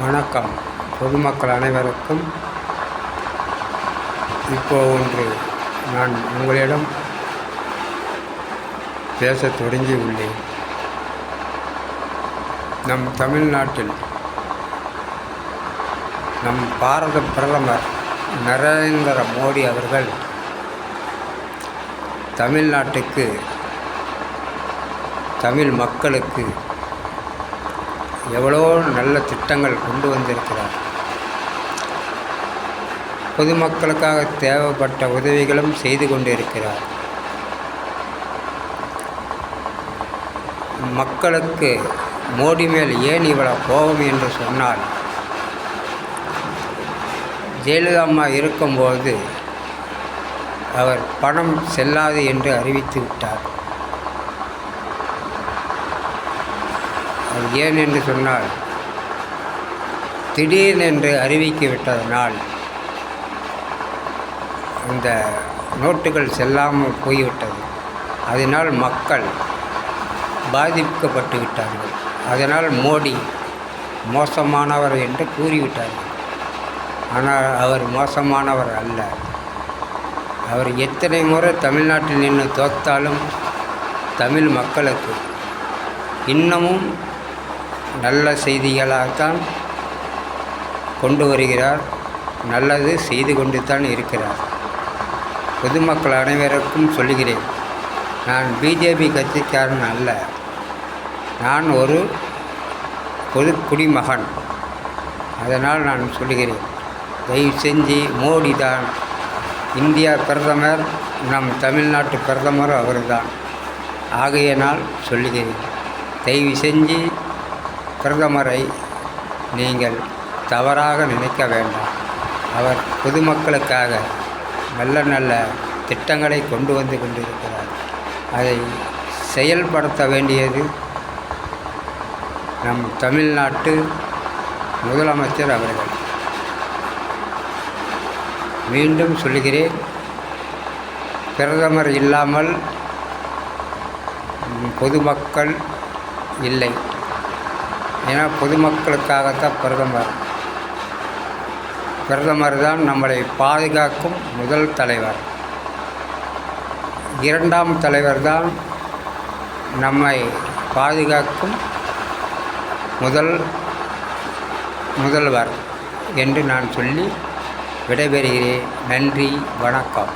வணக்கம். பொதுமக்கள் அனைவருக்கும் ஒன்று நான் உங்களிடம் பேசத் தொடங்கி உள்ளேன். நம் தமிழ்நாட்டில் நம் பாரத பிரதமர் நரேந்திர மோடி அவர்கள் தமிழ்நாட்டுக்கு, தமிழ் மக்களுக்கு எவ்வளோ நல்ல திட்டங்கள் கொண்டு வந்திருக்கிறார். பொதுமக்களுக்காக தேவைப்பட்ட உதவிகளும் செய்து கொண்டிருக்கிறார். மக்களுக்கு மோடி மேல் ஏன் இவ்வளவு கோபம் என்று சொன்னால், ஜெயலலிதா அம்மா இருக்கும்போது அவர் பணம் செல்லாது என்று அறிவித்து விட்டார். அது ஏன் என்று சொன்னால், திடீரென்று அறிவிக்கிவிட்டதனால் அந்த நோட்டுகள் செல்லாமல் போய்விட்டது. அதனால் மக்கள் பாதிக்கப்பட்டு விட்டார்கள். அதனால் மோடி மோசமானவர் என்று கூறிவிட்டார்கள். ஆனால் அவர் மோசமானவர் அல்ல. அவர் எத்தனை முறை தமிழ்நாட்டில் நின்று தோற்றாலும் தமிழ் மக்களுக்கு இன்னமும் நல்ல செய்திகளாகத்தான் கொண்டு வருகிறார். நல்லது செய்து கொண்டு தான் இருக்கிறார். பொதுமக்கள் அனைவருக்கும் சொல்லுகிறேன், நான் பிஜேபி கட்சிக்காரன் அல்ல. நான் ஒரு பொது குடிமகன். அதனால் நான் சொல்லுகிறேன், தயவு செஞ்சு மோடி தான் இந்தியா பிரதமர், நம் தமிழ்நாட்டு பிரதமர் அவர்தான். ஆகையினால் சொல்லுகிறேன், தயவு செஞ்சு பிரதமரை நீங்கள் தவறாக நினைக்க வேண்டாம். அவர் பொதுமக்களுக்காக நல்ல நல்ல திட்டங்களை கொண்டு வந்து கொண்டிருக்கிறார். அதை செயல்படுத்த வேண்டியது நம் தமிழ்நாட்டு முதலமைச்சர் அவர்கள். மீண்டும் சொல்லுகிறேன், பிரதமர் இல்லாமல் பொதுமக்கள் இல்லை. ஏன்னா பொதுமக்களுக்காகத்தான் பிரதமர் தான் நம்மளை பாதுகாக்கும் முதல் தலைவர். இரண்டாம் தலைவர் தான் நம்மை பாதுகாக்கும் முதல்வர் என்று நான் சொல்லி விடைபெறுகிறேன். நன்றி, வணக்கம்.